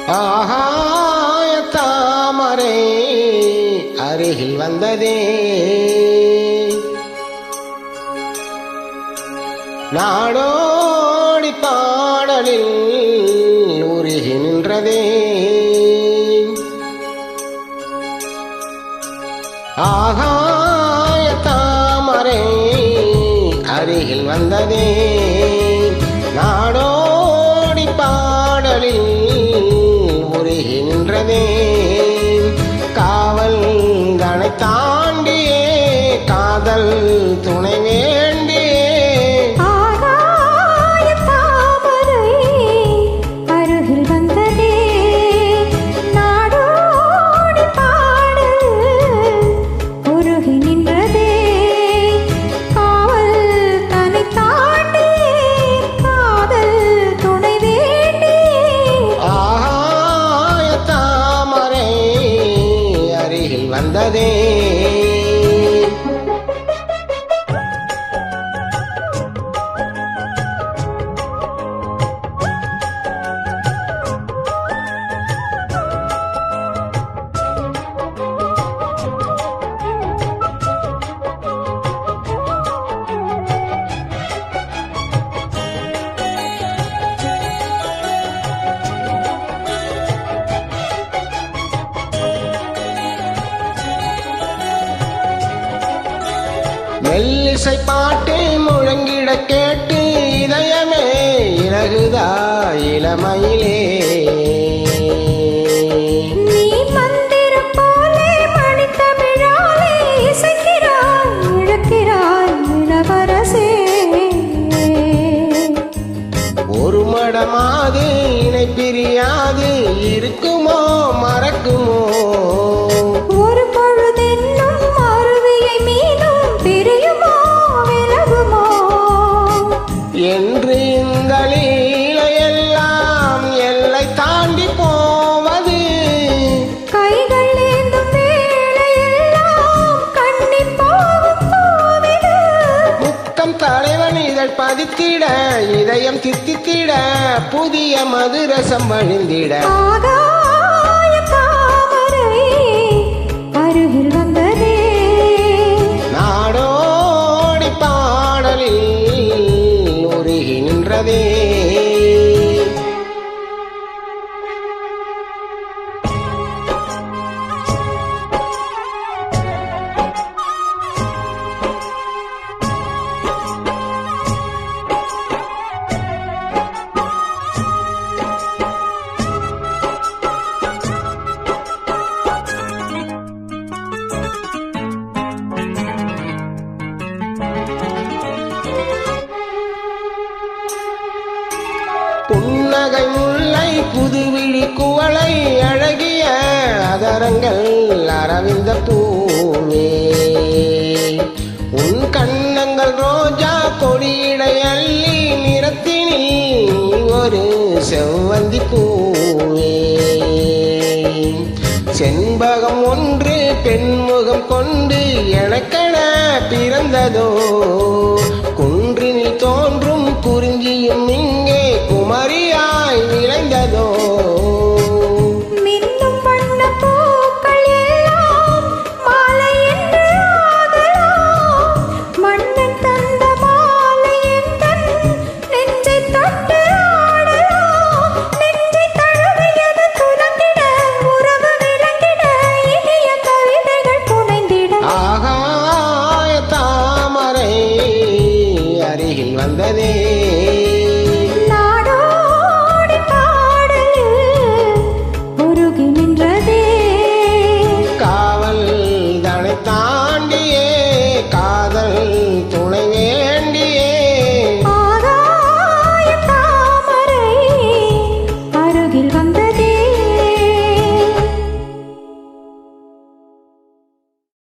ஆகாய தாமரை அருகில் வந்ததே, நாடோடி பாடலில் உருகி நின்றதே. ஆகாய தாமரை அருகில் வந்ததே, நாடோடி பாடலில் உருகி நின்றதே. காவல் தனை தாண்டியே காதல் துணை வேண்டியே, ஆகாய தாமரை அருகில் வந்ததே, நாடோடி பாடல் உருகி நின்றதே. காவல் தனை தாண்டியே காதல் துணை வேண்டியே, ஆகாய தாமரை அருகில் வந்ததே. மெல்லிசை பாட்டு முழங்கிட கேட்டு இதயமே இலகுதா இளமையிலே. நீ மந்திரம் போலே மணித்தமிழாலே இசைக்கிறாய் இழக்கிறாய் இளவரசே. ஒரு மடமாது இணை பிரியாது இருக்குமோ மறக்குமோ, ஒரு பொழுதென்னும் அருவியை மீனும் பிரியுமோ விலகுமோ, என்று இந்த லீலையெல்லாம் எல்லை தாண்டி போவது. கைகள் ஏந்தும் வேளையெல்லாம் கண்ணிப் போகும் பூவிது. முத்தம் தலைவன் இதழ் பதித்திட, இதயம் தித்தித்திட, புதிய மதுரசம் வழிந்திட. ஆகாய தாமரை அருகில் வந்ததே, நாடோடி பாடலில் உருகி நின்றதே. புன்னகை முல்லை புதுவிழி குவளை அழகிய அதரங்கள் அரவிந்த பூவே, உன் கண்ணங்கள் ரோஜா கொடியிடை அள்ளி நிறத்தினில் ஒரு செவ்வந்தி பூவே. செண்பகம் ஒன்று பெண்முகம் கொண்டு எனக்கென பிறந்ததோ, குன்றினில் தோன்றும் குறிஞ்சியும் இங்கே குமரியாய் விளைந்ததோ. மின்னும் வண்ணப் பூக்கள் எல்லாம் மாலை என்று ஆகலாம், மன்னன் தந்த மாலை எந்தன் நெஞ்சைத் தொட்டு ஆடலாம். நெஞ்சைத் தழுவியது துலங்கிட, உறவு விளங்கிட, இனிய கவிதைகள் புனைந்திட. ஆகாய தாமரை அருகில் வந்ததே,